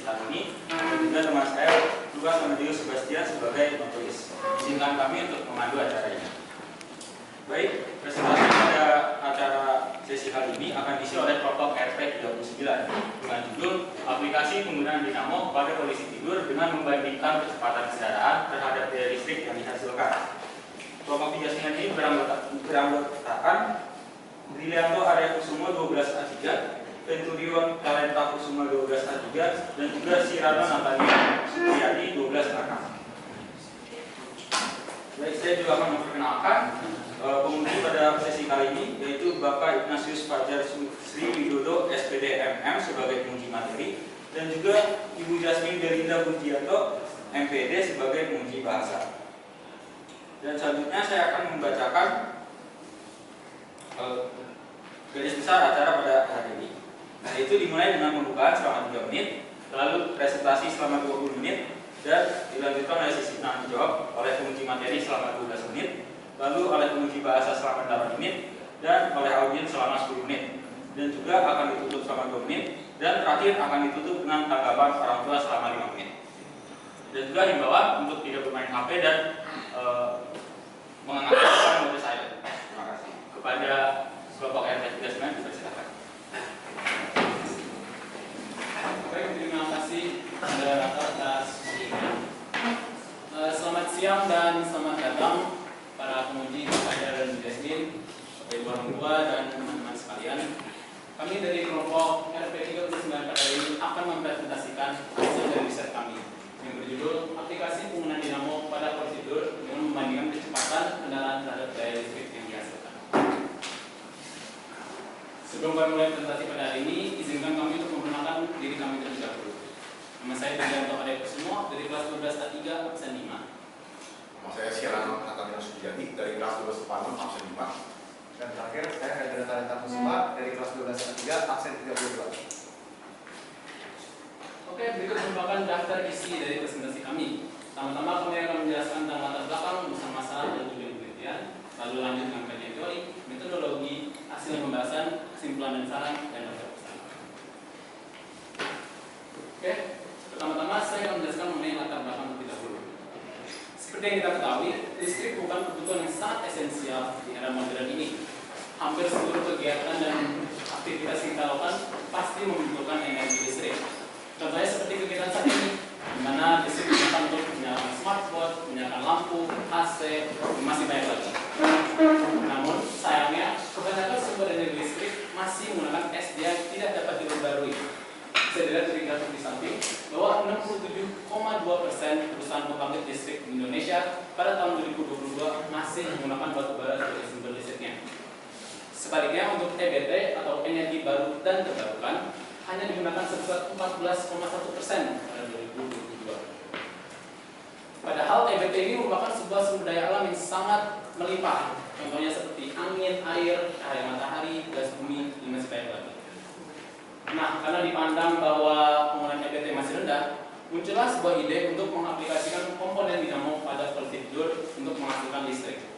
sesi kali ini, dan juga teman saya Lukas Amadeo Sebastian sebagai penulis. Izinkan kami untuk memandu acara ini. Baik, presentasi pada acara sesi kali ini akan diisi oleh kelompok RP 39 dengan judul Aplikasi Penggunaan Dinamo pada Kondisi Tidur dengan Membandingkan Kecepatan Kendaraan terhadap Daya Listrik yang Dihasilkan. Kelompok 39 ini beranggotakan Brilianto Arya Kusumo 12A3, Venturion Talenta Kusumo 12A3, dan juga Sirano Natania Supriyadi 12A6. Baik, saya juga akan memperkenalkan pengundi pada sesi kali ini, yaitu Bapak Ignatius Fajar Sri Widodo SPD MM sebagai penguji materi, dan juga Ibu Jasmine Belinda Budianto MPD sebagai penguji bahasa. Dan selanjutnya saya akan membacakan garis besar acara pada hari ini. Nah, itu dimulai dengan pembukaan selama 3 menit, lalu presentasi selama 20 menit, dan dilanjutkan oleh sesi tanya jawab oleh penguji materi selama 12 menit, lalu oleh penguji bahasa selama 8 menit, dan oleh audiens selama 10 menit. Dan juga akan ditutup selama 2 menit, dan terakhir akan ditutup dengan tanggapan orang tua selama 5 menit. Dan juga himbauan untuk tidak bermain HP dan mengangkat mode saya. Terima kasih. Kepada kelompok RP 39 dipersilakan. Baik, terima kasih saudara atas selamat siang dan selamat datang para penguji Fajar dan Jasmine, Bapak orang tua dan teman-teman sekalian. Kami dari kelompok RP 39 pada hari ini akan mempresentasikan hasil dari riset kami yang berjudul Aplikasi Penggunaan Dinamo pada Prosedur dengan Membandingkan Kecepatan Kendaraan Terhadap Daya Listrik yang Dihasilkan. Sebelum kami mulai presentasi pada hari ini, izinkan kami untuk memperkenalkan diri kami terlebih dahulu. Nama saya Brilianto Arya Kusumo dari kelas 12A3 absen 5. Nama saya Sirano Natania Supriyadi dari kelas 12A6 absen 5. Dan terakhir, saya Hendra Talenta Kusuma dari kelas 12A3 absen 32. Oke, berikut merupakan daftar isi dari presentasi kami. Pertama-tama kami akan menjelaskan tentang latar belakang urusan masalah dan tujuan penelitian, lalu lanjut dengan kajian teori, metodologi, hasil pembahasan, kesimpulan dan saran, dan baca pesan. Oke, pertama-tama saya akan menjelaskan mengenai latar belakang terlebih dahulu. Seperti yang kita ketahui, listrik bukan kebutuhan yang sangat esensial di era modern ini. Hampir seluruh kegiatan dan aktivitas yang kita lakukan pasti membutuhkan energi listrik. Contohnya seperti kegiatan saat ini, di mana listrik digunakan untuk menyalakan smartphone, menyalakan lampu, AC, dan masih banyak lagi. Namun, sayangnya, kebanyakan sumber energi listrik masih menggunakan SDA yang tidak dapat diperbarui. Bisa dilihat dari grafik di samping bahwa 67,2% perusahaan pembangkit listrik di Indonesia pada tahun 2022 masih menggunakan batu bara sebagai sumber listriknya. Sebaliknya, untuk EBT atau energi baru dan terbarukan hanya digunakan sebesar 14,1% pada 2022. Padahal EBT ini merupakan sebuah sumber daya alam yang sangat melimpah. Contohnya seperti angin, air, cahaya matahari, gas bumi, dan masih banyak lagi. Nah, karena dipandang bahwa penggunaan EBT masih rendah, muncullah sebuah ide untuk mengaplikasikan komponen dinamo pada polisi tidur untuk menghasilkan listrik.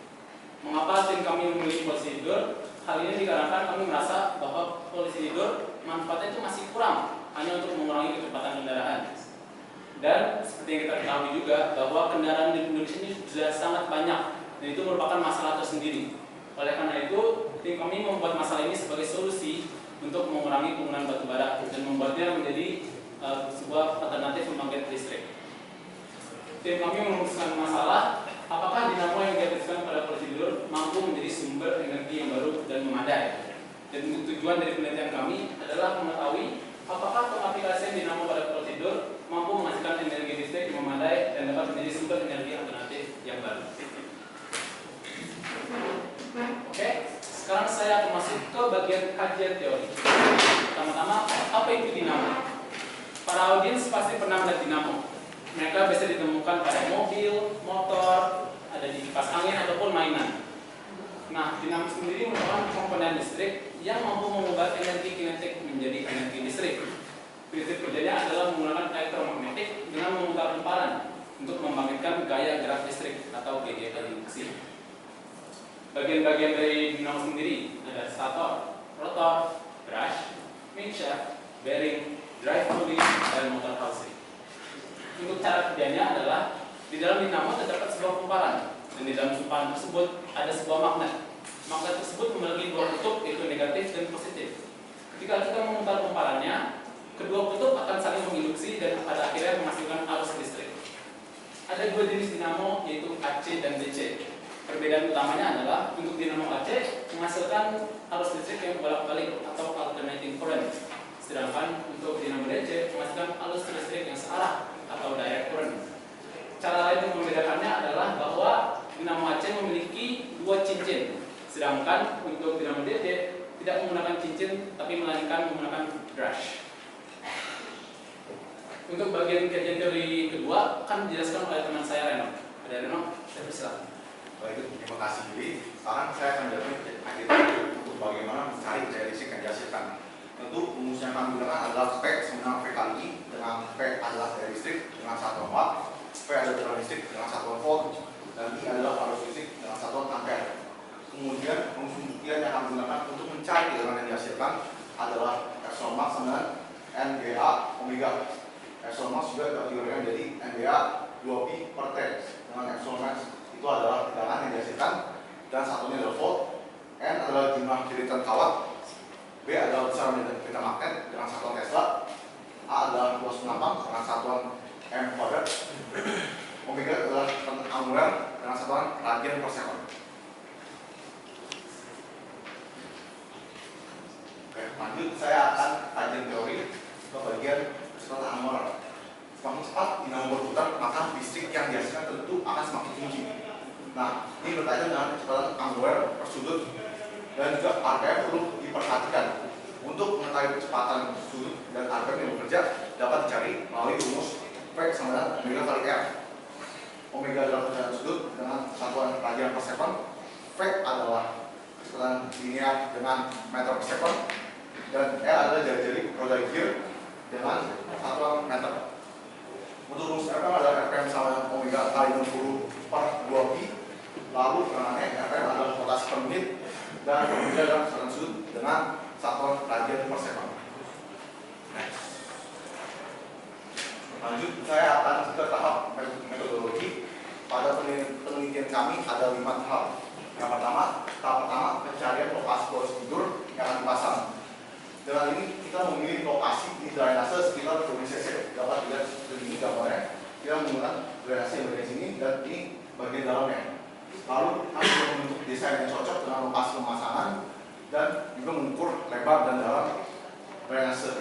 Mengapa tim kami memilih polisi tidur? Hal ini dikarenakan kami merasa bahwa polisi tidur manfaatnya itu masih kurang hanya untuk mengurangi kecepatan kendaraan. Dan seperti yang kita ketahui juga bahwa kendaraan di Indonesia ini sudah sangat banyak dan itu merupakan masalah tersendiri. Oleh karena itu, tim kami membuat masalah ini sebagai solusi untuk mengurangi penggunaan batu bara dan membuatnya menjadi sebuah alternatif pembangkit listrik. Tim kami merumuskan masalah apakah dinamo yang diaplikasikan pada polisi tidur mampu menjadi sumber energi yang baru dan memadai. Dan tujuan dari penelitian kami adalah mengetahui apakah pengaplikasian dinamo pada polisi tidur mampu menghasilkan energi listrik yang memadai dan dapat menjadi sumber energi alternatif yang baru. Oke, sekarang saya akan masuk ke bagian kajian teori. Pertama-tama, apa itu dinamo? Para audiens pasti pernah melihat dinamo. Mereka bisa ditemukan pada mobil, motor, ada di kipas angin ataupun mainan. Nah, dinamo sendiri merupakan komponen listrik yang mampu mengubah energi kinetik menjadi energi listrik. Prinsip kerjanya adalah menggunakan elektromagnetik dengan memutar lemparan untuk membangkitkan gaya gerak listrik atau GGL di mesin. Bagian-bagian dari dinamo sendiri ada stator, rotor, brush, main shaft, bearing, drive cooling, dan motor housing. Untuk cara kerjanya adalah di dalam dinamo terdapat sebuah kumparan, dan di dalam kumparan tersebut ada sebuah magnet. Magnet tersebut memiliki dua kutub, yaitu negatif dan positif. Ketika kita memutar kumparannya, kedua kutub akan saling menginduksi dan pada akhirnya menghasilkan arus listrik. Ada dua jenis dinamo, yaitu AC dan DC. Perbedaan utamanya adalah untuk dinamo AC menghasilkan arus listrik yang bolak-balik atau alternating current, sedangkan untuk dinamo DC menghasilkan arus listrik yang searah atau direct current. Cara lain yang membedakannya adalah bahwa dinamo AC memiliki dua cincin, sedangkan untuk dinamo DC tidak menggunakan cincin tapi melainkan menggunakan brush. Untuk bagian kajian teori kedua akan dijelaskan oleh teman saya Reno. Ada Reno, saya persilakan. Baik, terima kasih Billy. Sekarang saya akan menjelaskan kajian untuk bagaimana mencari daya listrik yang dihasilkan. Tentu rumus yang kami gunakan adalah P sama V kali I, dengan P adalah daya listrik dengan satuan watt, V adalah daya listrik dengan satuan volt, dan I adalah arus listrik dengan satuan ampere. Kemudian rumus pembuktian yang kami gunakan untuk mencari tegangan yang dihasilkan adalah Epsilon max dengan NGA omega. Epsilon max juga dikategorikan menjadi NGA 2pi per T, dengan Epsilon max itu adalah tegangan yang dihasilkan dan satunya adalah volt, N adalah jumlah jeritan kawat, B adalah besaran medan magnet dengan satuan Tesla, A adalah luas penampang dengan satuan M kuadrat, omega adalah tekanan angular dengan satuan radian per second. Oke, lanjut saya akan kajian teori ke bagian kecepatan angular. Semakin cepat dinamo berputar, maka listrik yang dihasilkan tentu akan semakin tinggi. Nah, ini berkaitan dengan kecepatan angular per sudut dan juga RPM perlu diperhatikan. Untuk mengetahui kecepatan sudut dan RPM yang bekerja dapat dicari melalui rumus V sama dengan omega kali R. Omega adalah kecepatan sudut dengan satuan radian per second, V adalah kecepatan linear dengan meter per second, dan R adalah jari-jari roda gear dengan satuan meter. Untuk rumus RPM adalah RPM sama dengan omega kali 60 per 2pi. Lalu tegangannya RPM adalah rotasi per menit, dan omega adalah kecepatan sudut dengan satuan radian per second. Lanjut, saya akan ke tahap metodologi. Pada penelitian kami ada 5 tahap. Yang pertama, tahap pertama pencarian lokasi boros tidur yang akan dipasang. Dengan ini kita memilih lokasi di drainase sekitar 20 cc. Dapat dilihat seperti ini gambarnya. Kita menggunakan drainase yang bagian sini dan ini bagian dalamnya. Lalu kami juga membentuk desain yang cocok dengan lokasi pemasangan dan juga mengukur lebar dan dalam drainase.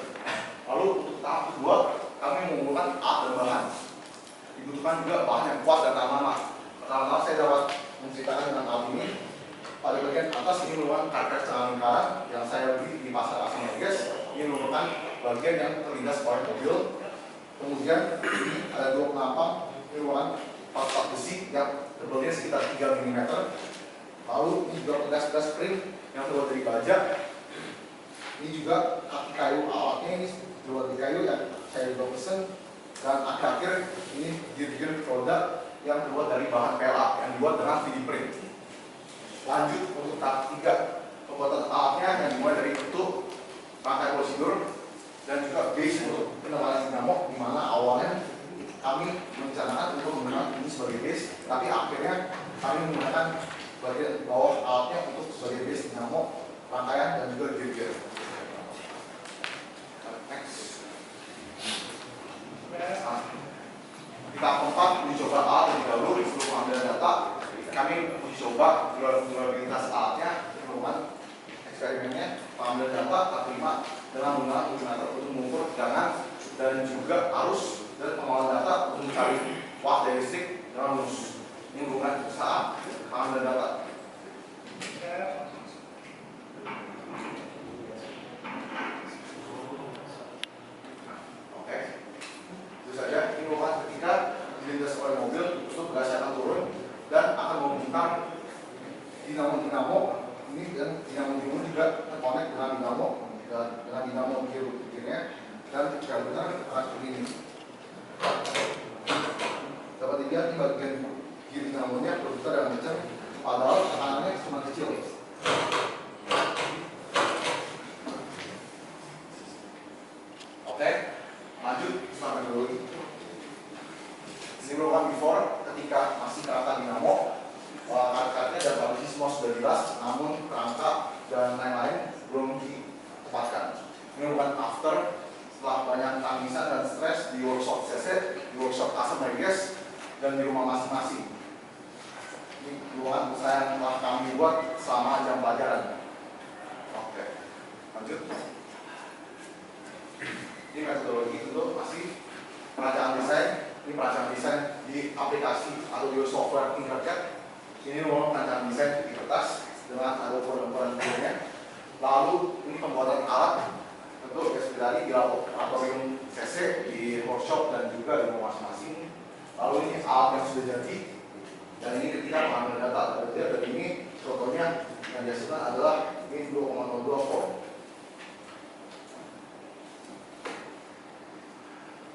Lalu untuk tahap kedua, kami mengumpulkan alat dan bahan. Dibutuhkan juga bahan yang kuat dan tahan lama. Pertama-tama saya dapat menceritakan tentang alat ini. Pada bagian atas ini merupakan karpet setengah lingkaran yang saya beli di pasar Asam Megas. Ini merupakan bagian yang terlindas oleh mobil. Kemudian ini ada 2 penampang. Ini merupakan part besi yang tebalnya sekitar 3 mm. Lalu ini juga pegas-pegas spring yang terbuat dari baja. Ini juga kaki kayu alatnya ini terbuat dari kayu yang saya juga pesen. Dan akhir-akhir ini gear-gear roda yang terbuat dari bahan PLA yang dibuat dengan 3D print. Lanjut untuk tahap 3, pembuatan alatnya yang dimulai dari bentuk rangkai prosedur dan juga base untuk penebalan dinamo, di mana awalnya kami merencanakan untuk menggunakan ini sebagai base, tapi akhirnya kami menggunakan bagian bawah alatnya untuk sebagai base dinamo, rangkaian dan juga gear-gear. Next. Di tahap 4, uji coba alat terlebih dahulu sebelum pengambilan data. Kami uji coba durabilitas alatnya, merupakan eksperimennya, pengambilan data tahap 5 dengan menggunakan multimeter untuk mengukur tegangan dan juga arus dan pengambilan data untuk mencari watt daya listrik dengan rumus. Ini merupakan saat pengambilan data. Oke, itu saja. Ini merupakan ketika dilintas oleh mobil untuk gas akan turun dan akan membentang dinamo ini, dan dinamo juga terkonek dengan dinamo gear-gearnya, dan jika benar akan seperti ini. Dapat dilihat di bagian gear dinamonya berputar dengan kencang, padahal tekanannya cuma kecil. Oke, jelas, namun kerangka dan lain-lain belum ditempatkan. Ini merupakan after setelah banyak tangisan dan stres di workshop CC, di workshop customer guest, dan di rumah masing-masing. Ini keluhan usaha yang telah kami buat selama jam pelajaran. Oke, lanjut. Ini metodologi dulu masih perancangan desain. Ini perancangan desain di aplikasi atau di software Tinkercad. Ini memang perancangan desain di kertas dengan ada ukuran-ukuran videonya. Lalu ini pembuatan alat tentu dari di laboratorium CC, di workshop dan juga di rumah masing-masing. Lalu ini alat yang sudah jadi, dan ini ketika mengambil data dan ini contohnya yang dihasilkan adalah ini 2,02 volt.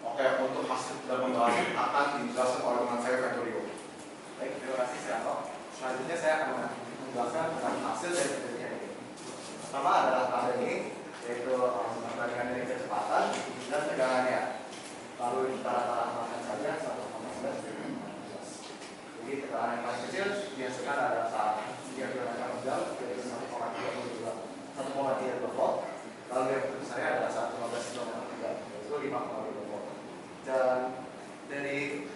Oke, untuk hasil dan pembahasan akan dijelaskan oleh teman saya Venturio. Baik, terima kasih Sianto. Selanjutnya saya akan menjelaskan tentang hasil dari penelitian ini. Pertama adalah tabel ini, yaitu perbandingan dari kecepatan dan tegangannya. Lalu ditara-tarakan saja 1,9. Jadi tekanan yang paling kecil biasakan adalah saat 3 km per jam, yaitu 1,32 volt. Lalu yang terbesarnya adalah saat 15 km per jam, yaitu 5,5 volt. Dan dari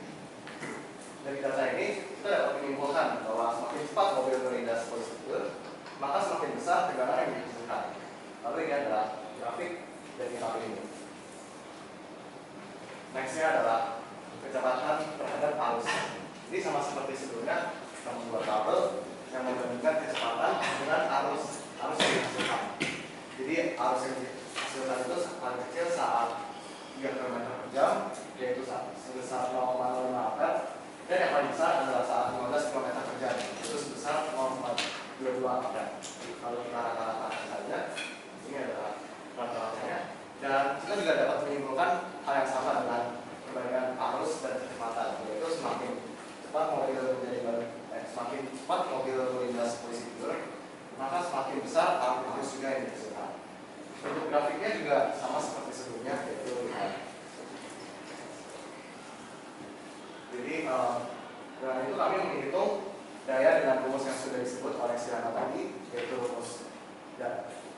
data ini kita dapat menyimpulkan bahwa semakin cepat mobil melindas polisi itu, maka semakin besar tegangan yang dihasilkan. Lalu ini adalah grafik dari tabel ini. Nextnya adalah kecepatan terhadap arus. Ini sama seperti sebelumnya, kita membuat tabel yang membandingkan kecepatan dengan arus yang dihasilkan. Jadi arus yang dihasilkan itu paling kecil saat 3 km per jam, yaitu sebesar 0,05 ampere, dan yang paling besar adalah saat 15 km per jam, yaitu sebesar 0,22 ampere. Kalau kita rata-ratakan saja, ini adalah rata-ratanya, dan kita juga dapat menyimpulkan hal yang sama dengan perbandingan arus dan kecepatan, yaitu semakin cepat mobil melindas polisi tidur, maka semakin besar arus juga yang dihasilkan. Untuk grafiknya juga sama seperti sebelumnya, yaitu jadi dengan itu kami menghitung daya dengan rumus yang sudah disebut oleh Sirano tadi, yaitu rumus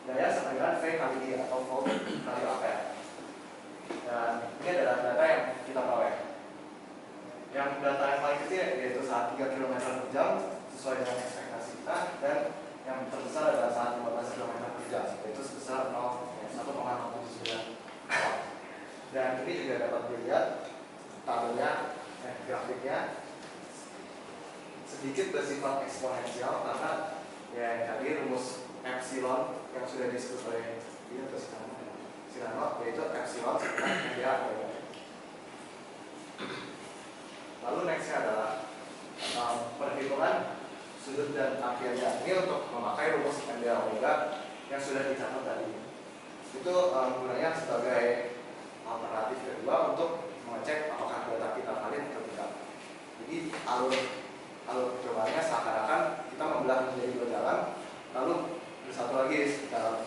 daya sama dengan V kali I atau volt kali ampere. Dan ini adalah data yang kita peroleh. Yang data yang paling kecil yaitu saat 3 km per jam sesuai dengan ekspektasi kita, dan yang terbesar adalah saat 15 km per jam, yaitu sebesar 1,09 watt. Dan ini juga dapat dilihat tabelnya, grafiknya sedikit bersifat eksponensial karena ya tadi rumus epsilon yang sudah disebut oleh ini terus Sirano, yaitu epsilon sama dia. Lalu nextnya adalah perhitungan sudut dan akhirnya. Ini untuk memakai rumus MDA omega yang sudah dicatat tadi. Itu gunanya sebagai alternatif kedua untuk mengecek apakah data kita valid atau tidak. Jadi alur percobaannya seakan-akan kita membelah menjadi 2 jalan, lalu bersatu lagi dalam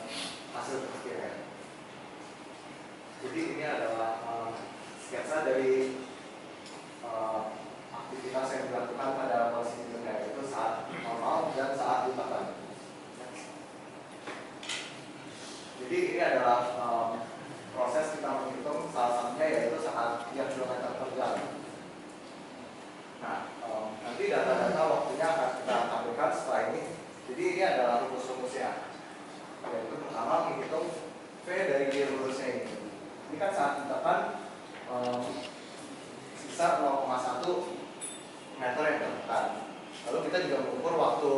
hasil akhirnya. Jadi ini adalah sketsa dari aktivitas yang dilakukan pada polisi tidurnya, yaitu saat normal dan saat ditekan. Jadi ini adalah proses kita menghitung salah satunya yaitu saat 3 km per jam. Nah, nanti data-data waktunya akan kita tampilkan setelah ini. Jadi ini adalah rumus-rumusnya. Yaitu pertama menghitung V dari lurusnya ini. Ini kan saat ditekan sisa 0,1 meter yang tertekan. Lalu kita juga mengukur waktu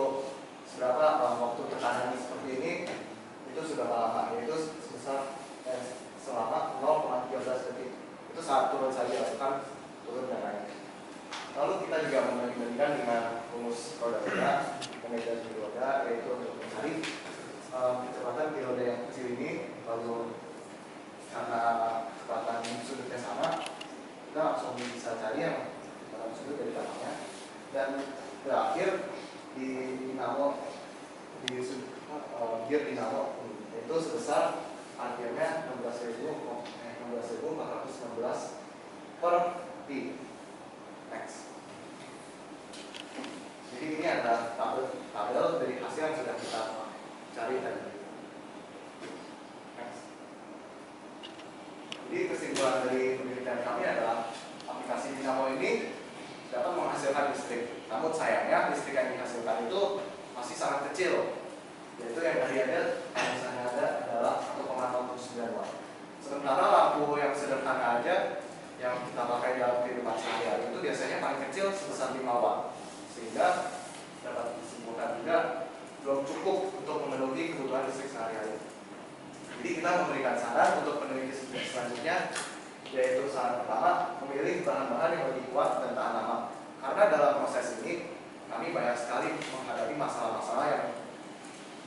seberapa waktu tekanan seperti ini itu sudah lama, yaitu sebesar selama 0,13 detik. Itu saat turun saja, kan turun dan naik. Lalu kita juga membandingkan dengan rumus roda-roda, energi roda, yaitu untuk mencari kecepatan di roda yang kecil ini. Lalu karena kecepatan sudutnya sama, kita langsung bisa cari yang dalam sudut dari belakangnya. Dan terakhir di dinamo gear dinamo itu sebesar akhirnya 16.416 per pi. Next. Jadi ini adalah tabel padahal dari hasil yang sudah kita cari tadi. Jadi kesimpulan dari penelitian kami adalah aplikasi dinamo ini dapat menghasilkan listrik. Namun sayangnya listrik yang dihasilkan itu masih sangat kecil, yaitu yang dari misalnya ada adalah 1,09 watt. Sementara lampu yang sederhana aja yang kita pakai dalam kehidupan sehari-hari itu biasanya paling kecil sebesar 5 watt, sehingga dapat disimpulkan juga belum cukup untuk memenuhi kebutuhan listrik sehari-hari. Jadi kita memberikan saran untuk peneliti selanjutnya, yaitu saran pertama, memilih bahan-bahan yang lebih kuat dan tahan lama. Karena dalam proses ini kami banyak sekali menghadapi masalah-masalah yang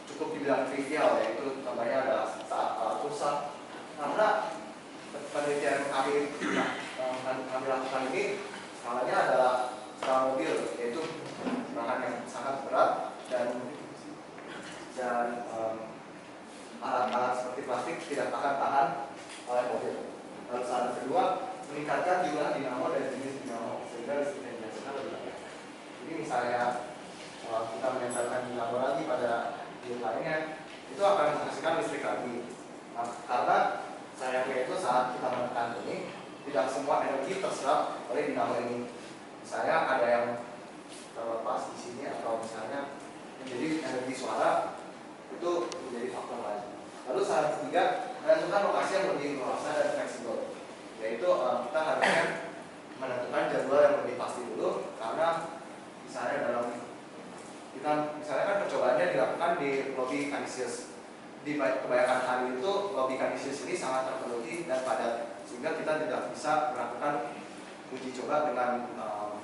cukup dibilang trivial, yaitu contohnya adalah saat alat rusak. Karena penelitian kami lakukan ini skalanya adalah skala mobil, yaitu bahan yang sangat berat dan alat-alat seperti plastik tidak akan tahan oleh mobil. Lalu saran kedua, meningkatkan jumlah dinamo dan jenis dinamo sehingga listrik yang dihasilkan lebih banyak. Jadi misalnya kita menempelkan dinamo lagi pada unit lainnya, itu akan menghasilkan listrik lagi. Nah, karena sayangnya itu saat kita menekan ini, tidak semua energi terserap oleh dinamo ini. Misalnya ada yang terlepas di sini atau misalnya menjadi energi suara, itu menjadi faktor lain. Lalu saran ketiga, menentukan lokasi yang lebih luas dan fleksibel, yaitu kita harusnya menentukan jadwal yang lebih pasti dulu, karena misalnya misalnya kan percobaannya dilakukan di lobi Canisius. Di kebanyakan hari itu lobi Canisius ini sangat terpenuhi dan padat, sehingga kita tidak bisa melakukan uji coba dengan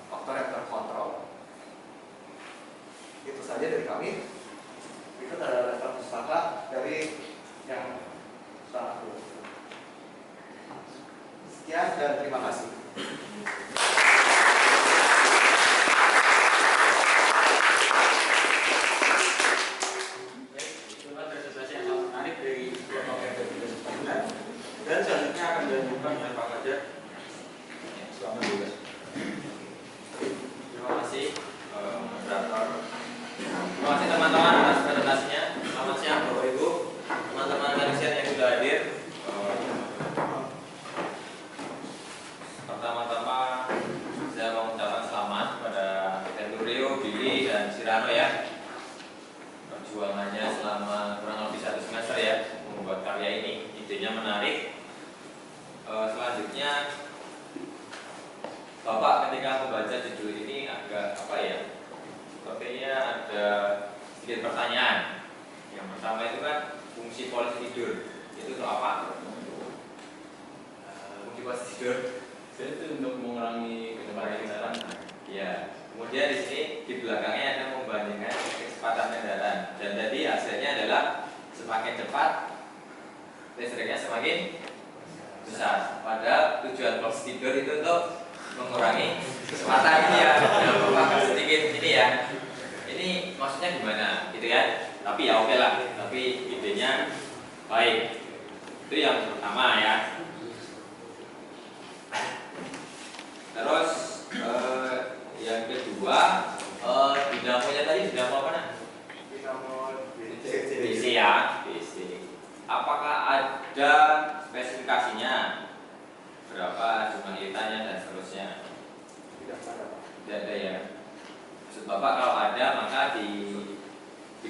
faktor yang terkontrol. Itu saja dari kami. Itu adalah daftar pustaka dari yang telah aku. Sekian dan terima kasih. Baik, itulah presentasi yang sangat menarik dari Bapak Ferdinand Sumbunan. Dan selanjutnya akan dilanjutkan oleh Pak Fajar. Selamat tugas. Terima kasih moderator. Terima kasih teman-teman atas presentasinya. Selamat siang Bapak Ibu, teman-teman Canisian yang sudah hadir. Pertama-tama saya mau mengucapkan selamat kepada Tenturio, Billy, dan Sirano ya. Perjuangannya selama kurang lebih 1 semester ya membuat karya ini. Idenya menarik. Selanjutnya Bapak ketika membaca judul ini agak sepertinya ada sedikit pertanyaan. Yang pertama itu kan fungsi polisi tidur itu untuk apa? Fungsi polisi tidur Itu untuk mengurangi kecepatan. ya. Kemudian di sini di belakangnya ada membandingkan kecepatan kendaraan, dan tadi hasilnya adalah semakin cepat listriknya semakin besar. Padahal tujuan polisi tidur itu untuk mengurangi kecepatan ini ya. Bapak sedikit ini ya. Ini maksudnya gimana gitu ya. Tapi ya oke lah. Tapi idenya baik. Itu yang pertama ya. Terus yang kedua, dinamonya tadi dinamo apa nah? Dinamo DC ya, DC. Apakah ada spesifikasinya? Berapa jumlah ilitannya dan seterusnya? tidak ada. Tidak ada ya. Maksud Bapak kalau ada maka di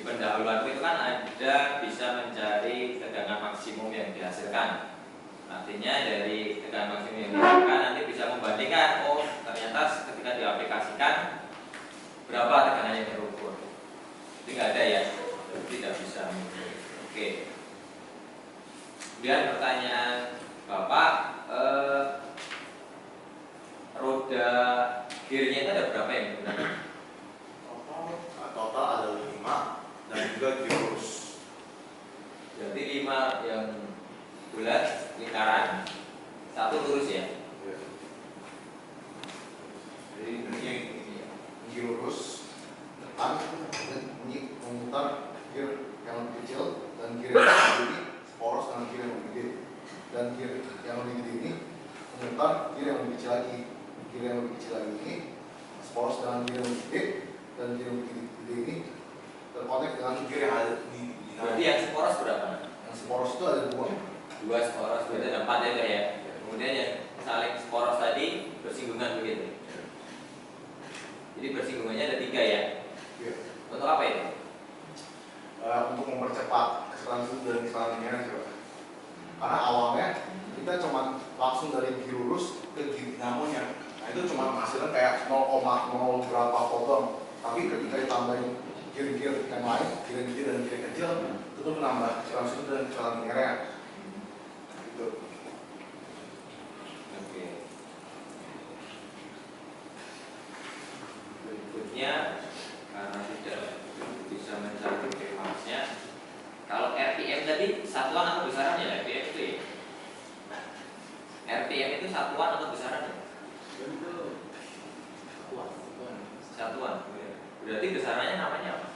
pendahuluan itu kan ada bisa mencari tegangan maksimum yang dihasilkan. Artinya dari tegangan maksimum yang dihasilkan nanti bisa membandingkan, oh ternyata ketika diaplikasikan berapa tegangan yang terukur. Itu nggak ada ya, tidak bisa. Oke. Kemudian pertanyaan Bapak, roda gearnya itu ada berapa yang digunakan? Total ada 5 dan juga lurus. Jadi 5 yang bulat lingkaran, 1 lurus ya. Jadi ini lurus depan, ini memutar gear yang lebih kecil dan gear yang lebih gede, poros dengan gear yang lebih gede, dan gear yang lebih gede ini memutar gear yang lebih kecil lagi. Gear yang lebih kecil lagi ini poros dengan gear yang lebih gede, dan gear yang lebih gede ini poros itu ada dua. Dua poros, berarti ada 4 itu ya. Kemudian yang saling poros tadi bersinggungan begitu. Jadi bersinggungannya ada 3 ya. Iya. Untuk apa itu? Untuk mempercepat kesetaraan sudut dan kesetaraan lingkaran juga. Karena awalnya kita cuma langsung dari gigi lurus ke gigi dinamonya. Nah itu cuma hasilnya kayak 0,0 berapa potong. Tapi ketika ditambahin gigi yang lain, gigi dan gigi kecil, itu tuh menambah kesetaraan sudut dan kesetaraan lingkaran. Gitu. Oke. Berikutnya karena tidak bisa mencari Maksnya kalau RPM tadi satuan atau besaran ya RPM itu ya? RPM itu satuan atau besaran ya? Satuan. Berarti besarannya namanya apa?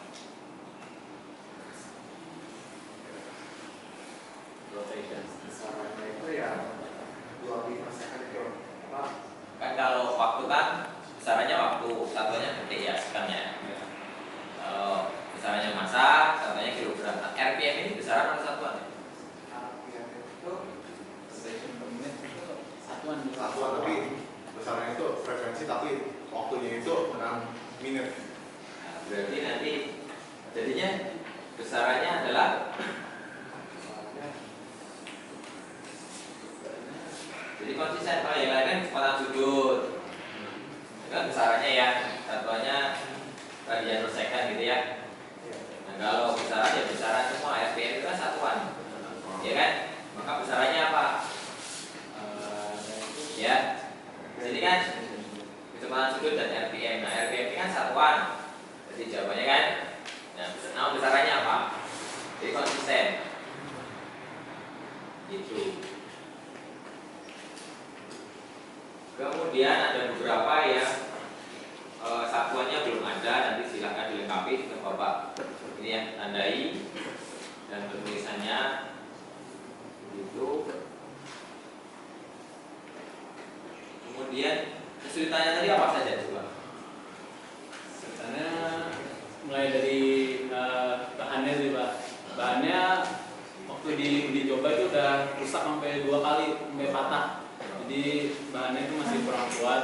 Rotation. Besarannya itu ya 2 per second itu. Kan kalau waktu kan besarannya waktu, satuannya detik ya sekarangnya. Besarannya massa, satuannya kilogram. Nah, RPM ini besaran atau satuan? RPM itu rotation per menit itu Satuan. Satuan tapi besarnya itu frekuensi tapi waktunya itu 6 menit. Nah, berarti nanti jadinya besarannya adalah jadi konsisten. Kalau yang lain kan kecepatan sudut itu kan besarannya ya, satuannya radian per second gitu ya. Nah kalau besaran ya besaran semua, RPM itu kan satuan ya kan, maka besarannya apa? Ya jadi kan kecepatan sudut dan RPM. Nah RPM ini kan satuan, jadi jawabannya kan nah besarannya apa? Jadi konsisten gitu. Kemudian ada beberapa yang satuannya belum ada, nanti silahkan dilengkapi ke Bapak. Ini ya, tandai dan penulisannya begitu. Kemudian kesulitannya tadi apa saja coba? Kesulitannya mulai dari bahannya sih Pak. Bahannya waktu di coba itu udah rusak sampai 2 kali sampai patah. Jadi bahannya itu masih kurang kuat.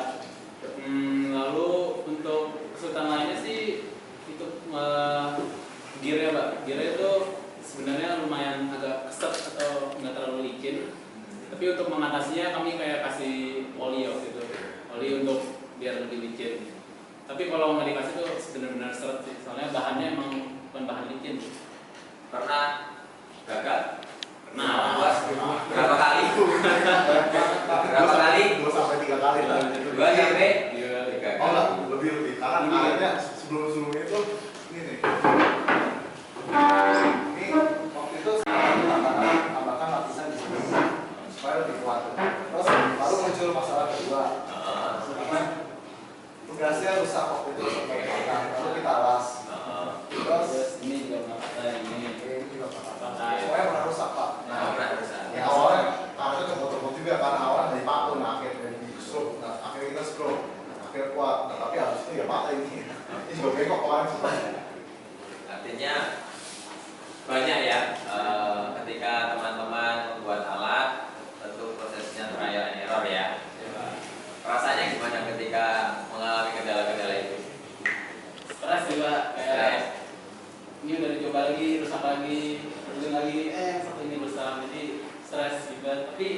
Lalu untuk kesulitan lainnya sih itu gearnya Pak. Gearnya itu sebenarnya lumayan agak keset atau nggak terlalu licin. Tapi untuk mengatasinya kami kayak kasih oli waktu itu. Oli untuk biar lebih licin. Tapi kalau nggak dikasih tuh benar-benar seret sih. Soalnya bahannya emang bukan bahan licin. Pernah gagal? Nah, berapa kali? Berapa kali? 2 sampai 3 kali lah. 2 sampai 3 Oh kali. enggak, lebih karena akhirnya sebelum-sebelumnya itu ini nih. Ini waktu itu tambahkan lapisan di sini supaya lebih kuat. Terus baru muncul masalah kedua. Karena tugasnya rusak waktu itu sampai patah. Lalu kita alas. Terus ini juga ini juga patah. patah. Semuanya pernah rusak Pak. Nah, pernah rusak. Ya awalnya harusnya copot-copot juga karena awalnya dari paku, nah akhirnya dari stroke, nah akhirnya kita stroke, akhirnya kuat, nah, tapi habis itu ya patah ini. Ini juga bengkok kemarin sebenarnya. Artinya banyak ya ketika teman-teman membuat alat, tentu prosesnya trial and error ya. Rasanya gimana ketika mengalami kendala-kendala itu? Stres juga kayak ini udah dicoba lagi, rusak lagi, terus lagi, seperti ini rusak, jadi stres juga. Tapi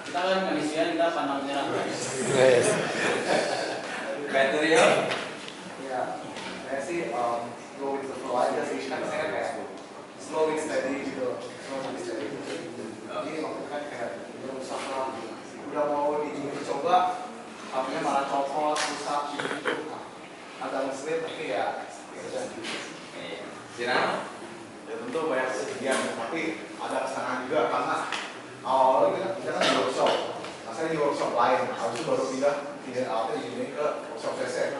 kita kan manusia, kita pantang menyerah. Betul ya? Ya, saya sih slow with the flow aja sih, kan saya kayak slow and steady gitu, slow and steady. Jadi waktu kan kayak udah usaha, udah mau dicoba, akhirnya malah copot, rusak gitu. Nah, agak ngeselin tapi ya udah gitu. Sirano? Ya tentu banyak kesedihan, tapi ada kesenangan juga karena awalnya kita kan di workshop. Nah, saya di workshop lain, habis itu baru pindah alatnya di ke workshop CC.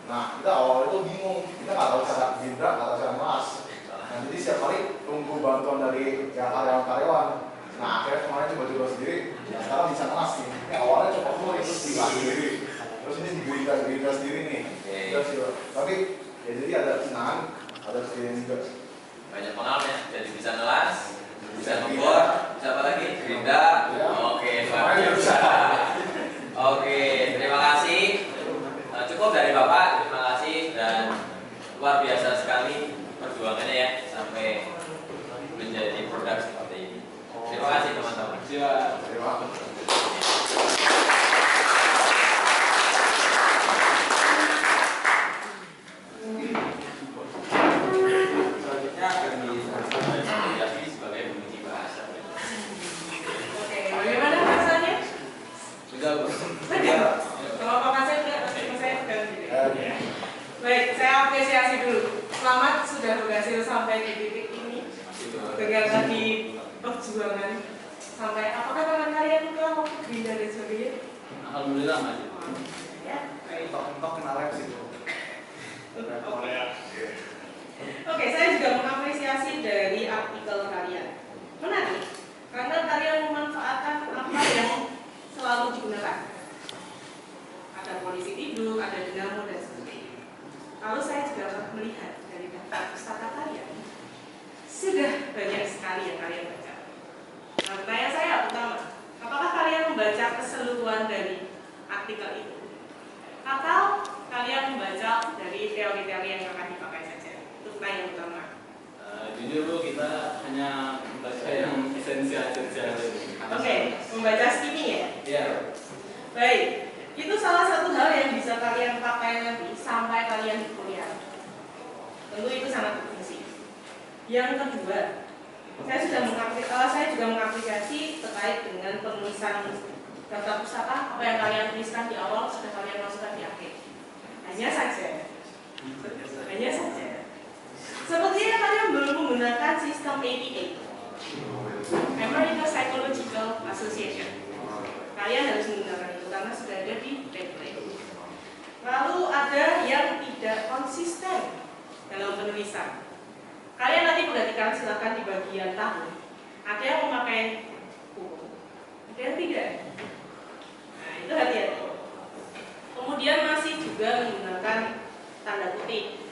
Nah, kita awalnya itu bingung, kita nggak tahu cara bindra, nggak tahu cara ngelas. Nah, jadi setiap kali tunggu bantuan dari ya, karyawan-karyawan. Nah, akhirnya kemarin coba-coba sendiri, nah, sekarang bisa ngelas nih. Ya, awalnya coba dulu itu dilas sendiri, terus ini digerindra sendiri nih. Terus, tapi ya jadi ada kesenangan, ada kesedihan juga. Banyak pengalaman ya, jadi bisa ngelas, Bisa membor, bisa apa lagi? Gerinda. Oke, luar biasa. Oke, terima kasih. Cukup dari Bapak, terima kasih dan luar biasa sekali perjuangannya ya sampai menjadi produk seperti ini. Terima kasih teman-teman. Terima kasih. Selanjutnya akan disampaikan sebagai penguji bahasa. Oke, bagaimana rasanya? Sudah, Bu. Sudah. Kalau Pak Kasih enggak, saya enggak. Baik, saya apresiasi dulu. Selamat sudah berhasil sampai di titik ini dengan tadi perjuangan sampai apakah tangan kalian juga mau Gerinda dan sebagainya? Alhamdulillah Mas. Ya, baik. Untuk kenalnya sih. Oke, saya juga mengapresiasi dari artikel kalian. Menarik, karena kalian memanfaatkan apa yang selalu digunakan. Ada polisi tidur, ada dinamo dan sebagainya. Lalu saya juga melihat dari daftar pustaka kalian, sudah banyak sekali yang kalian baca. Nah, pertanyaan saya pertama, apakah kalian membaca keseluruhan dari artikel itu? Atau kalian membaca dari teori-teori yang akan dipakai saja? Itu pertanyaan pertama. Jujur Bu, kita hanya membaca yang esensial-esensial. Oke, membaca skimi ya? Iya. Baik, itu salah satu hal yang bisa kalian pakai nanti sampai kalian di kuliah. Tentu itu sangat berfungsi. Yang kedua, saya juga mengapresiasi terkait dengan penulisan daftar pustaka. Apa yang kalian tuliskan di awal sudah kalian masukkan di akhir. Hanya saja, sepertinya kalian belum menggunakan sistem APA, American Psychological Association. Kalian harus menggunakan itu karena sudah ada di template. Lalu ada yang tidak konsisten dalam penulisan. Kalian nanti perhatikan, silakan di bagian tahun. Ada yang memakai kurung, ada yang tidak. Nah, itu hati-hati. Kemudian masih juga menggunakan tanda kutip.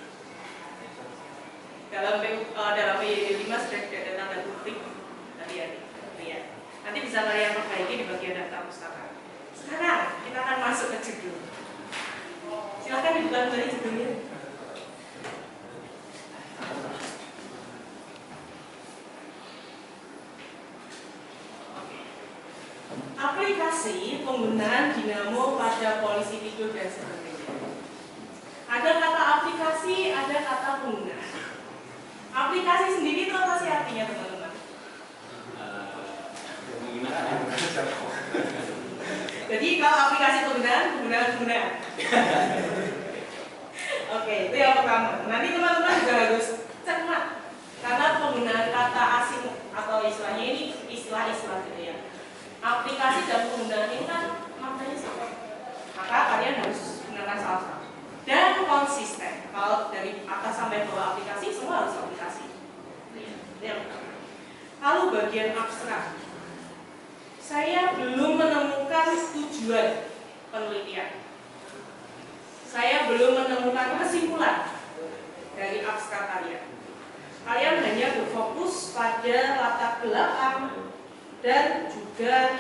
Dalam PYD 5 sudah tidak ada tanda kutip. Hati-hati. Ya. Nanti bisa kalian perbaiki di bagian daftar pustaka. Sekarang kita akan masuk ke judul. Silakan dibuka kembali judulnya. Aplikasi penggunaan dinamo pada polisi tidur dan sebagainya. Ada kata aplikasi, ada kata penggunaan. Aplikasi sendiri itu apa sih artinya teman-teman? Jadi kalau aplikasi penggunaan. Oke, itu yang pertama. Nanti teman-teman juga harus cermat karena penggunaan kata asing atau istilahnya ini istilah-istilah gitu ya. Aplikasi dan penggunaan ini kan maknanya sama. Maka kalian harus gunakan salah satu. Dan konsisten. Kalau dari atas sampai bawah aplikasi semua harus aplikasi. Yang pertama. Lalu bagian abstrak. Saya belum menemukan tujuan penelitian. Saya belum menemukan kesimpulan dari abstrak kalian. Kalian hanya berfokus pada latar belakang dan juga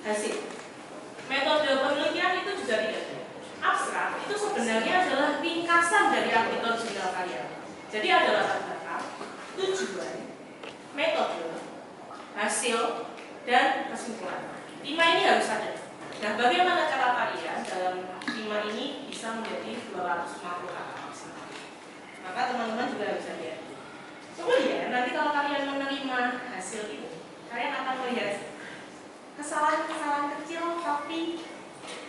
hasil. Metode penelitian itu juga tidak. Abstrak itu sebenarnya adalah ringkasan dari artikel jurnal kalian. Jadi ada latar belakang, tujuan, metode, hasil, dan kesimpulan. 5 ini harus ada. Nah, bagaimana cara kalian dalam 5 ini bisa menjadi 250 kata maksimal? Maka teman-teman juga harus lihat. Kemudian nanti kalau kalian menerima hasil itu, kalian akan melihat kesalahan-kesalahan kecil tapi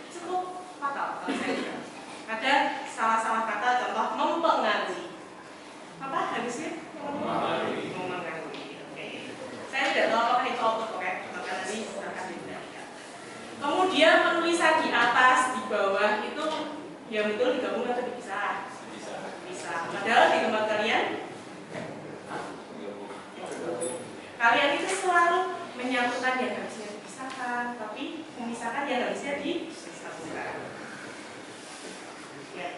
cukup fatal kalau saya bilang. Ada salah-salah kata, contoh mempengaruhi. Apa harusnya? Mempengaruhi. Oke. Saya tidak tahu apakah itu auto correct, maka nanti akan dibenarkan. Kemudian penulisan di atas, di bawah itu ya betul digabung atau dipisah? Bisa. Padahal di tempat kalian itu selalu menyatukan yang harusnya dipisahkan, tapi memisahkan yang harusnya disatukan. Ya.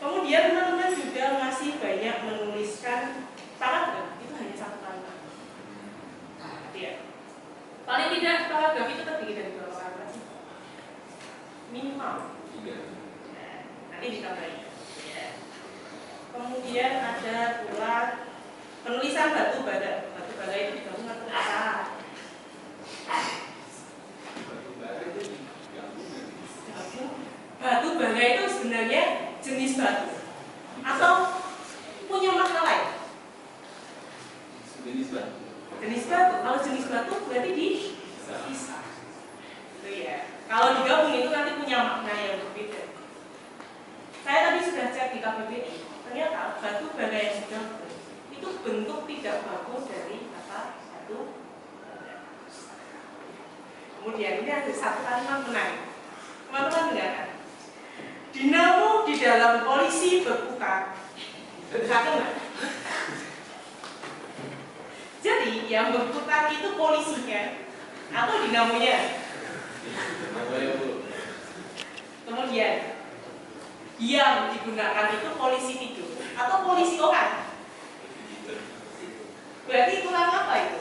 Kemudian teman-teman juga masih banyak menuliskan paragraf, itu hanya satu kalimat. Kemudian ada pula penulisan batu bara. Batu bara itu digabung atau apa? Batu bara itu sebenarnya jenis batu atau punya makna lain? Jenis batu. Jenis batu. Kalau jenis batu berarti dipisah. Itu ya. Kalau digabung itu nanti punya makna yang berbeda. Saya tadi sudah cek di KBBI, ternyata batu bara yang digabung itu bentuk tidak bagus dari kata batu bara. Kemudian ini ada satu kalimat menarik. Teman-teman dengarkan. Dinamo di dalam polisi berputar. Satu enggak? Jadi yang berputar itu polisinya atau dinamonya? Kemudian yang digunakan itu polisi tidur atau polisi orang? Berarti kurang apa itu?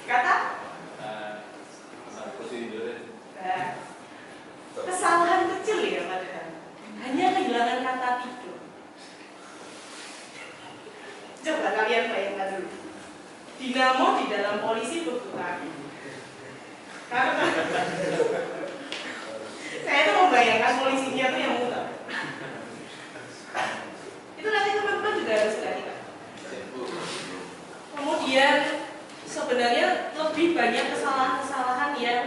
Kata? Kesalahan kecil ya padahal. Hanya kehilangan kata tidur. Coba kalian bayangkan dulu. Dinamo di dalam polisi berputar. Karena saya tuh membayangkan polisinya tuh yang muter. Itu nanti teman-teman juga harus perhatikan. Kemudian sebenarnya lebih banyak kesalahan-kesalahan yang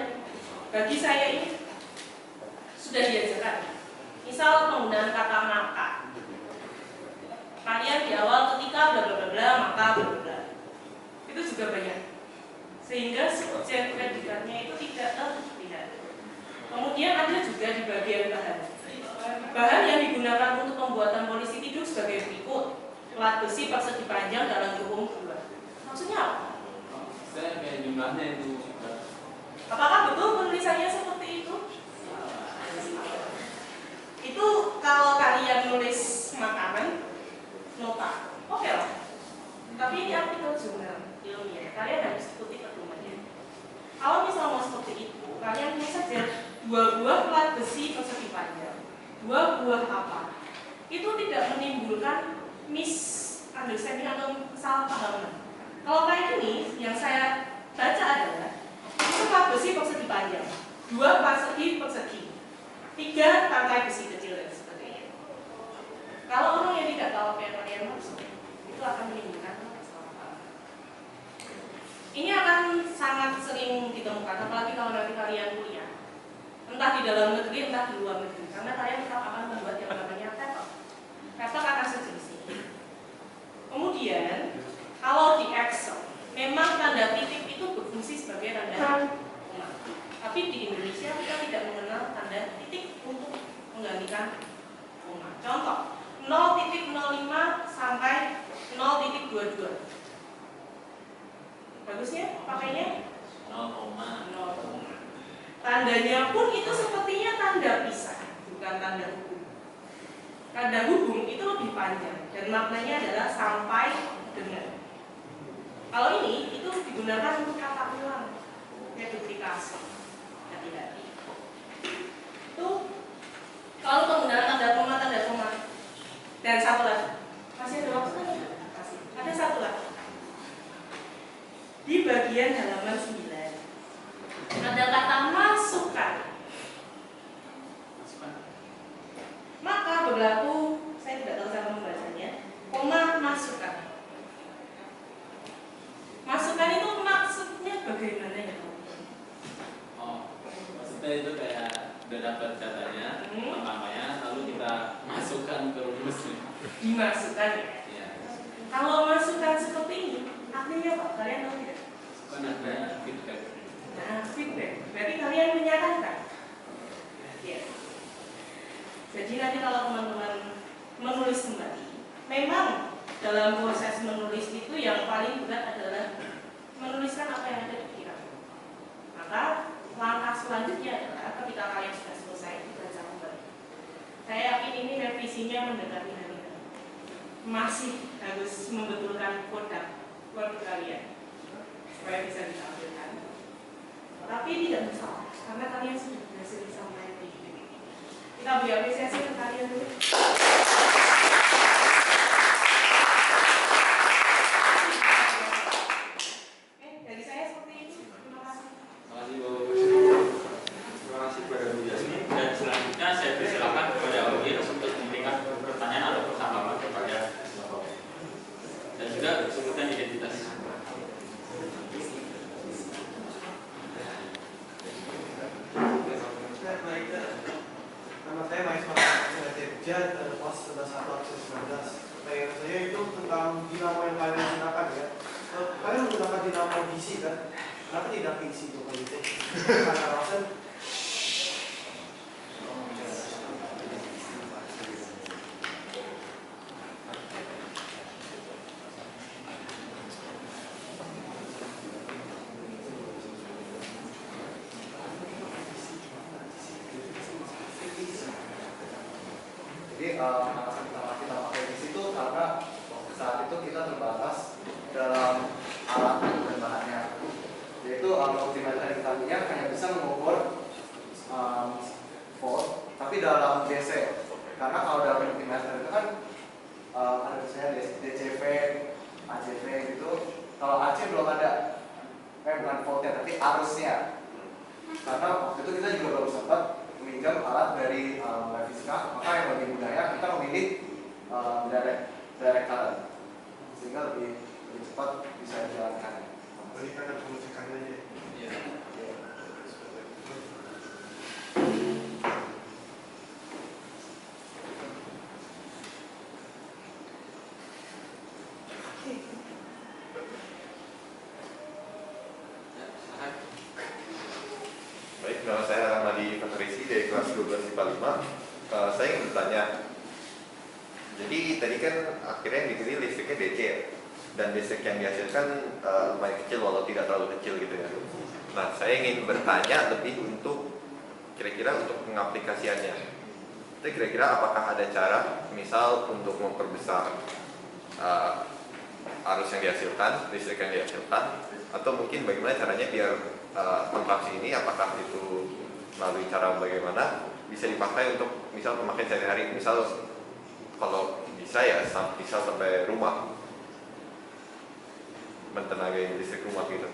bagi saya ini sudah diajarkan. Misal penggunaan kata maka. Kalian di awal ketika bla bla bla maka bla bla. Itu juga banyak. Sehingga subjek predikatnya itu tidak terlihat. Kemudian ada juga di bagian bahan. Bahan yang digunakan untuk pembuatan polisi tidur sebagai berikut. Plat besi persegi panjang dalam hukum 2. Maksudnya apa? Saya kayak jumlahnya itu. Apakah betul penulisannya seperti itu? Itu kalau kalian nulis makanan, nota, oke lah. Tapi ini artikel jurnal ilmiah, kalian harus ikuti pedomannya. Kalau misal mau seperti itu, kalian tulis saja 2 buah plat besi persegi panjang, 2 buah apa? Itu tidak menimbulkan misunderstanding atau kesalahpahaman. Kalau kayak ini, yang saya baca adalah itu plat besi persegi panjang, 2 persegi persegi, 3 tangkai besi kecil dan sebagainya. Kalau orang yang tidak tahu apa yang kalian maksud, itu akan menimbulkan kesalahpahaman. Ini akan sangat sering ditemukan, apalagi kalau nanti kalian kuliah, entah di dalam negeri, entah di luar negeri, karena kalian tetap akan membuat yang namanya paper. Paper akan sejenis ini. Kemudian, kalau di Excel, memang tanda titik itu berfungsi sebagai tanda koma. Tapi di Indonesia kita tidak mengenal tanda titik untuk menggantikan koma. Contoh, 0.05 sampai 0.22. Bagusnya pakainya 0, tandanya pun itu sepertinya tanda pisah, bukan tanda hubung. Tanda hubung itu lebih panjang dan maknanya adalah sampai dengan. Kalau ini itu digunakan untuk kata ulang, kayak duplikasi. Hati-hati. Itu kalau penggunaan tanda koma. Dan satu lagi, masih ada waktu kan? Masih. Ada satu lagi. Di bagian halaman 9 ada kata masukkan. Maka berlaku, saya tidak tahu cara membacanya, koma masukkan. Masukkan itu maksudnya bagaimana ya? Maksudnya itu kayak udah dapat katanya, namanya, lalu kita masukkan ke rumusnya. Dimasukkan ya? Kalau masukkan seperti ini, artinya apa? Kalian tahu tidak? Kan ada feedback. Nah, feedback. Berarti kalian menyatakan. Ya. Jadi nanti kalau teman-teman menulis kembali, memang dalam proses menulis itu yang paling berat adalah menuliskan apa yang ada di pikiran. Maka langkah selanjutnya adalah ketika kalian sudah selesai dibaca kembali. Saya yakin ini revisinya mendekati hari ini. Masih harus membetulkan kode kalian supaya bisa ditampilkan. Tapi tidak masalah karena kalian sudah berhasil sampai di titik ini. Kita beri apresiasi ke kalian dulu. dinamo yang kalian gunakan ya, kalian menggunakan dinamo DC kan? Kenapa tidak DC itu kalau gitu? Karena alasan jadi alasan kita pakai di situ karena saat itu kita terbatas dalam alat dan bahannya, yaitu multimeter kaminya hanya bisa mengukur volt, tapi dalam DC. Karena kalau dalam multimeter itu kan ada misalnya DCV, ACV gitu. Kalau AC belum ada, bukan voltnya tapi arusnya. Karena waktu itu kita juga baru sempat meminjam alat dari fisika, maka yang lebih mudah ya kita memilih direct current sehingga lebih cepat bisa dijalankan. Jadi kan ada pengecekannya aja. Iya. Baik, nama saya Ramadi Fakrisi dari kelas 12 IPA 5. Saya ingin bertanya, jadi tadi kan akhirnya yang dipilih listriknya DC ya? Dan listrik yang dihasilkan lumayan kecil walau tidak terlalu kecil gitu ya. Nah, saya ingin bertanya lebih untuk kira-kira untuk pengaplikasiannya. Jadi kira-kira apakah ada cara misal untuk memperbesar arus yang dihasilkan, listrik yang dihasilkan, atau mungkin bagaimana caranya biar kontraksi ini apakah itu melalui cara bagaimana bisa dipakai untuk misal pemakaian sehari-hari, misal kalau bisa ya misal sampai rumah mentenagai listrik rumah gitu.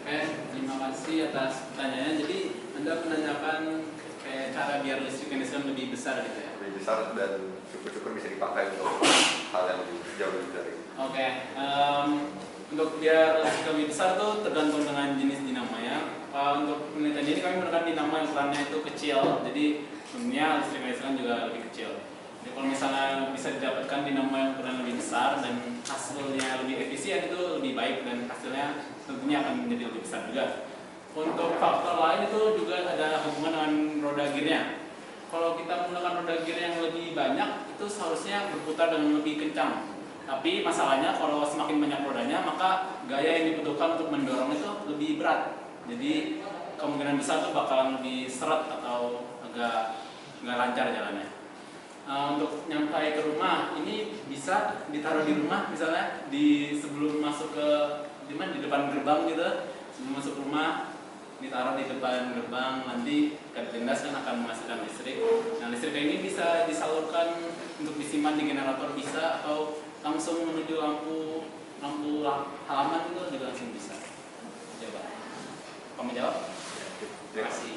Oke, terima kasih atas pertanyaannya. Jadi Anda menanyakan kayak cara biar listrik yang dihasilkan lebih besar gitu ya? Lebih besar dan syukur-syukur bisa dipakai untuk hal yang lebih jauh lebih dari. Oke, untuk biar listrik lebih besar tuh tergantung dengan jenis dinamo ya. Untuk penelitian ini kami menggunakan dinamo yang ukurannya itu kecil, jadi sebenarnya listrik yang dihasilkan juga lebih kecil. Jadi kalau misalnya bisa didapatkan dinamo yang ukuran lebih besar dan hasilnya lebih efisien itu lebih baik dan hasilnya tentunya akan menjadi lebih besar juga. Untuk faktor lain itu juga ada hubungan dengan roda gearnya. Kalau kita menggunakan roda gear yang lebih banyak itu seharusnya berputar dengan lebih kencang. Tapi masalahnya kalau semakin banyak rodanya maka gaya yang dibutuhkan untuk mendorong itu lebih berat. Jadi kemungkinan besar itu bakalan lebih seret atau agak nggak lancar jalannya. Untuk nyampai ke rumah ini bisa ditaruh di rumah misalnya di sebelum masuk ke di depan gerbang gitu. Sebelum masuk rumah ditaruh di depan gerbang, nanti lindas kan akan menghasilkan listrik. Nah listrik ini bisa disalurkan untuk disimpan di generator bisa atau langsung menuju lampu halaman itu juga langsung bisa. Coba kamu jawab? Terima kasih.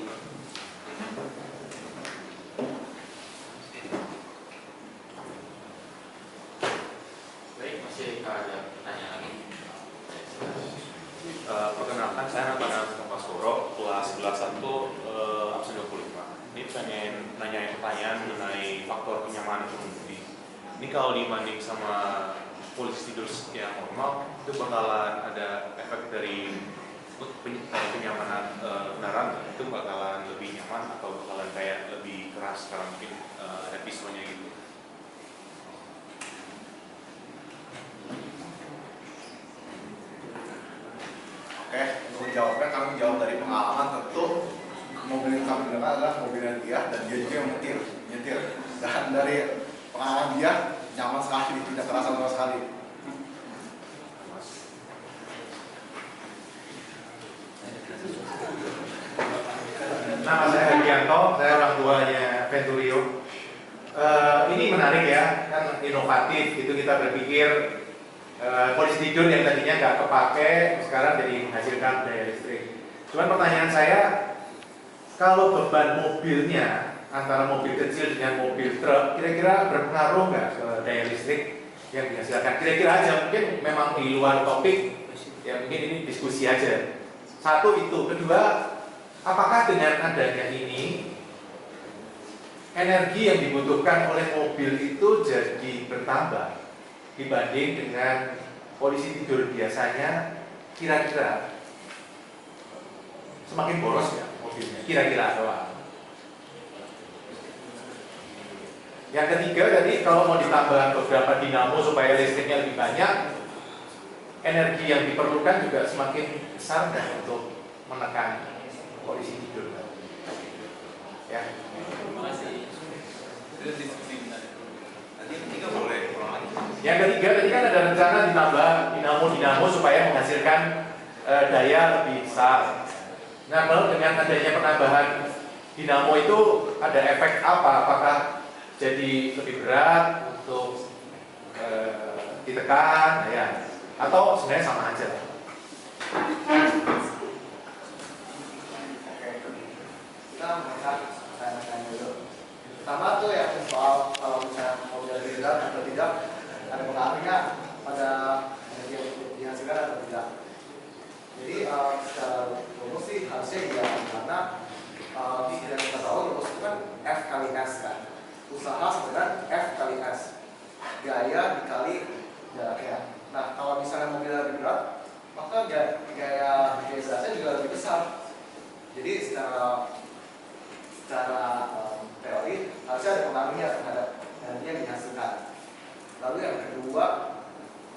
Baik, masih ada pertanyaan lagi? Perkenalkan, saya Nathan Kompasoro, kelas 11-1 absen 25. Ini pengen nanya pertanyaan mengenai faktor kenyamanan pengemudi. Ini kalau dibanding sama posisi tidur yang normal, itu bakalan ada efek dari kenyamanan kendaraan, itu bakalan lebih nyaman atau bakalan kayak lebih keras karena mungkin ada pisaunya gitu. Oke, untuk menjawabnya kami jawab dari pengalaman. Tentu mobil yang kami gunakan adalah mobilnya dia dan dia juga yang nyetir. Dan dari pengalaman dia nyaman sekali, tidak terasa sama sekali. Nama saya Hergianto, saya orang tuanya Venturio. Ini menarik ya, kan inovatif. Itu kita berpikir polisi tidur yang tadinya nggak kepake, sekarang jadi menghasilkan daya listrik. Cuman pertanyaan saya, kalau beban mobilnya antara mobil kecil dengan mobil truk, kira-kira berpengaruh nggak ke daya listrik yang dihasilkan? Kira-kira aja, mungkin memang di luar topik, ya mungkin ini diskusi aja. Satu itu, kedua, apakah dengan adanya ini energi yang dibutuhkan oleh mobil itu jadi bertambah dibanding dengan polisi tidur biasanya? Kira-kira semakin boros ya mobilnya, kira-kira doang. Yang ketiga tadi, kalau mau ditambah beberapa dinamo supaya listriknya lebih banyak, energi yang diperlukan juga semakin besar dan untuk menekan polisi tidur. Ya. Terima kasih. Itu diskusi kita. Nanti ketiga boleh ulang lagi. Yang ketiga tadi kan ada rencana ditambah dinamo supaya menghasilkan daya lebih besar. Nah, kalau dengan adanya penambahan dinamo itu ada efek apa? Apakah jadi lebih berat untuk ditekan, ya? Atau sebenarnya sama aja? Oke, kita melihat pertanyaan dulu. Pertama tuh yang soal kalau misalnya mau jadi berat atau tidak, ada pengaruhnya pada energi yang dihasilkan atau tidak. Jadi secara rumus sih harusnya iya, karena yang kita tahu rumus itu kan F kali S kan. Usaha sebenarnya F kali S, gaya dikali jaraknya. Nah, kalau misalnya mobil lebih berat, maka gaya beratnya juga lebih besar. Jadi secara teori harusnya ada pengaruhnya terhadap energi yang dihasilkan. Lalu yang kedua,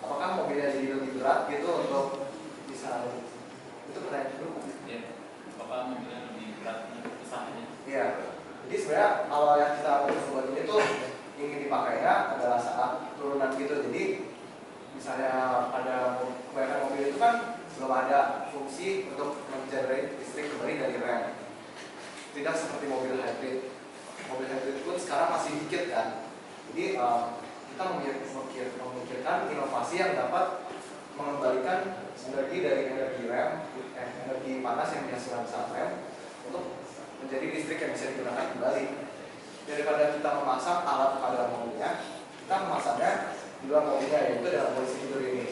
apakah mobilnya jadi lebih berat gitu untuk bisa, itu pertanyaan dulu. Ya, apakah mobilnya lebih berat untuk usahanya? Iya. Jadi sebenarnya awal yang kita buat ini tuh ingin dipakainya adalah saat turunan gitu. Jadi misalnya pada kebanyakan mobil itu kan belum ada fungsi untuk mengenerate listrik kembali dari rem. Tidak seperti mobil hybrid. Mobil hybrid pun sekarang masih dikit kan. Jadi kita memikirkan inovasi yang dapat mengembalikan energi dari energi rem, energi panas yang dihasilkan saat rem untuk menjadi listrik yang bisa digunakan kembali. Daripada kita memasang alat pada mobilnya, kita memasangnya di luar mobilnya, yaitu dalam posisi tidur ini.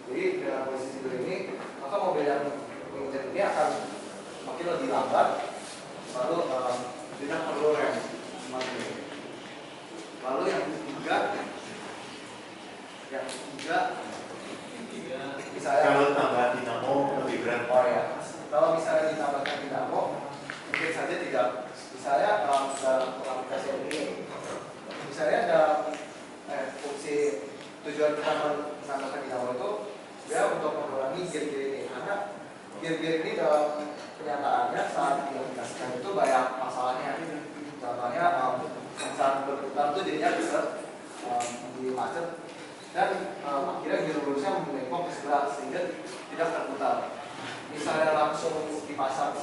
Jadi dalam posisi tidur ini, maka mobil yang menginjak ini akan makin lebih lambat, lalu tidak perlu rem semakin ini. Lalu yang ketiga misalnya Kalau tambah dinamo lebih berat. oh ya, kalau misalnya ditambahkan dinamo, mungkin saja tidak. Misalnya dalam aplikasi ini, misalnya ada fungsi tujuan kita menambahkan dinamo itu dia untuk mengurangi gear-gear ini, karena gear-gear ini dalam kenyataannya saat diaplikasikan itu banyak masalahnya. Contohnya saat berputar itu jadinya bisa di macet dan akhirnya gear lurusnya membengkok ke sebelah sehingga tidak terputar. Misalnya langsung dipasang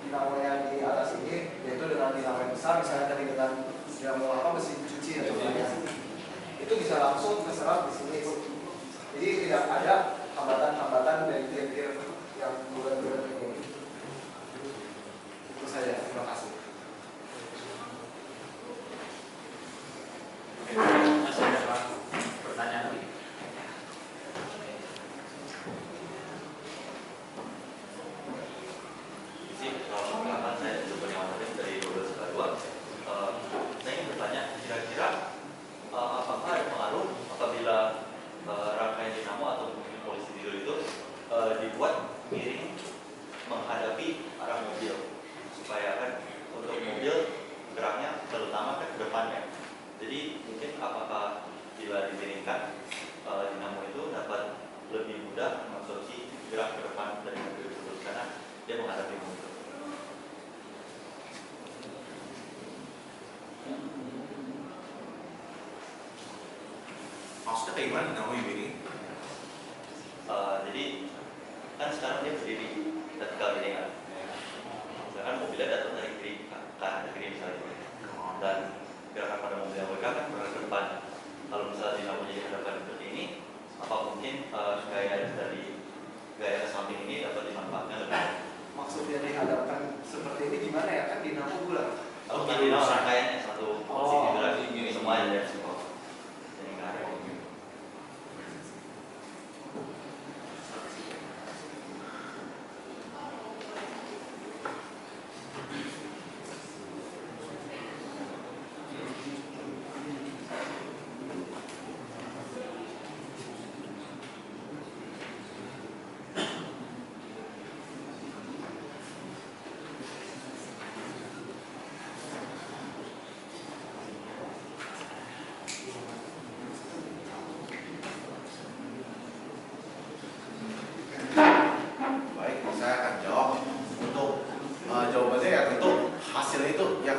dinamonya di atas ini, yaitu dengan dinamo yang besar, misalnya tadi dengan dinamo mesin cuci dan sebagainya, itu bisa langsung terserap di sini. Jadi tidak ada hambatan-hambatan dari gear-gear yang bulat-bulat ini. Itu saja. Terima kasih. Masih ada pertanyaan lagi? Pertanyaan saya sebenarnya dari 12/2. Saya ingin bertanya, kira-kira apakah ada pengaruh apabila rangkaian dinamo atau polisi tidur itu dibuat miring menghadapi arah mobil, supaya kan untuk mobil geraknya terutama ke depannya. Jadi mungkin apakah bila dimiringkan dinamo itu dapat lebih mudah mengabsorpsi gerak ke depan dari mobil tersebut karena dia menghadapi mobil. Maksudnya kayak gimana dinamo ini? Jadi kan sekarang dia berdiri vertikal ini kan, misalkan mobilnya datang dari kiri ke kanan kiri misalnya, dan gerakan pada mobil yang mereka kan bergerak ke depan. Kalau misalnya dinamo jadi hadapan seperti ini, apa mungkin gaya dari gaya ke samping ini dapat dimanfaatkan lebih baik? Maksudnya dihadapkan seperti ini gimana ya, kan dinamo bulat. Kalau kan dinamo rangkaiannya satu posisi gerak semuanya dari semua.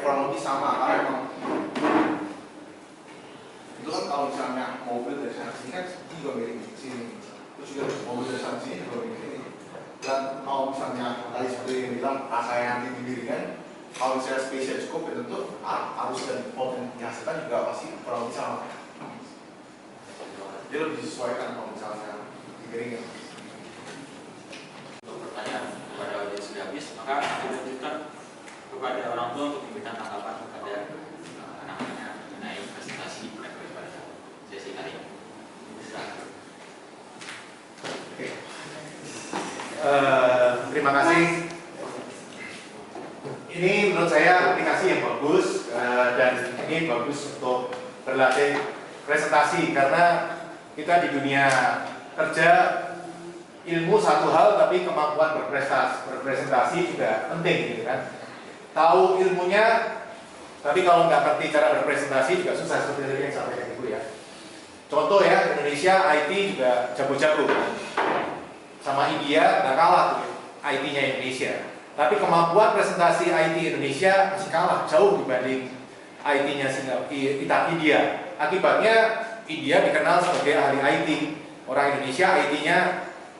kurang lebih sama karena emang itu kan kalau misalnya mobil dari sana sini kan juga miring ke sini, terus juga mobil dari sana sini juga miring ke sini. Dan kalau misalnya tadi seperti yang bilang rasanya nanti didirikan, kalau misalnya spesial cukup ya tentu arus dan volume yang dihasilkan juga pasti kurang lebih sama. Dia lebih disesuaikan kalau misalnya dimiringin. Untuk pertanyaan kepada audiens sudah habis, maka akan dilanjutkan kepada orang tua untuk memberikan tanggapan kepada anak-anaknya mengenai presentasi mereka pada sesi kali ini. Silakan. Terima kasih. Ini menurut saya aplikasi yang bagus dan ini bagus untuk berlatih presentasi karena kita di dunia kerja ilmu satu hal tapi kemampuan berpresentasi juga penting gitu kan. Tahu ilmunya tapi kalau nggak ngerti cara berpresentasi juga susah seperti yang disampaikan Ibu ya. Contoh ya, Indonesia IT juga jago-jago sama India nggak kalah tuh IT-nya Indonesia. Tapi kemampuan presentasi IT Indonesia masih kalah jauh dibanding IT-nya India. Akibatnya India dikenal sebagai ahli IT, orang Indonesia IT-nya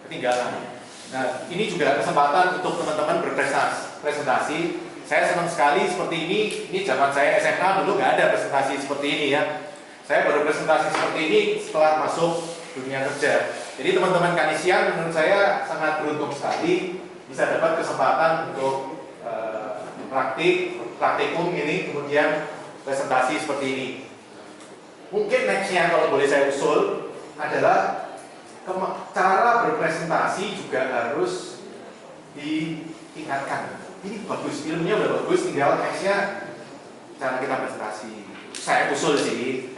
ketinggalan. Nah, ini juga kesempatan untuk teman-teman berpresentasi. Saya senang sekali seperti ini zaman saya SMA dulu nggak ada presentasi seperti ini ya. Saya baru presentasi seperti ini setelah masuk dunia kerja. Jadi teman-teman Kanisian menurut saya sangat beruntung sekali bisa dapat kesempatan untuk praktikum ini, kemudian presentasi seperti ini. Mungkin nextnya kalau boleh saya usul adalah cara berpresentasi juga harus ditingkatkan. Ini bagus, ilmunya udah bagus, tinggal nextnya cara kita presentasi. Saya usul sih.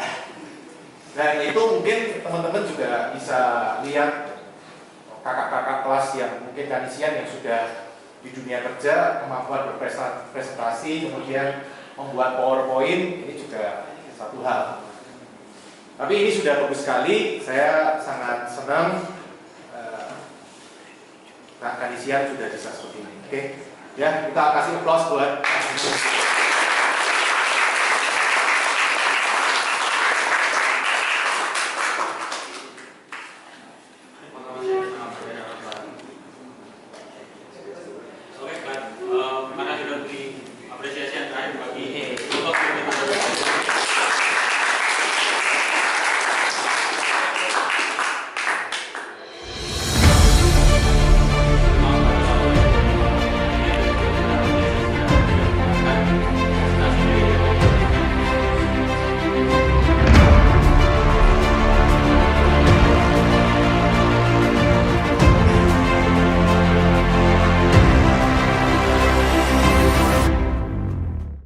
Dan itu mungkin teman-teman juga bisa lihat kakak-kakak kelas yang mungkin Kanisian yang sudah di dunia kerja, kemampuan berpresentasi, kemudian membuat PowerPoint, ini juga satu hal. Tapi ini sudah bagus sekali, saya sangat senang Kanisian sudah bisa seperti ini. Oke, ya kita kasih applause buat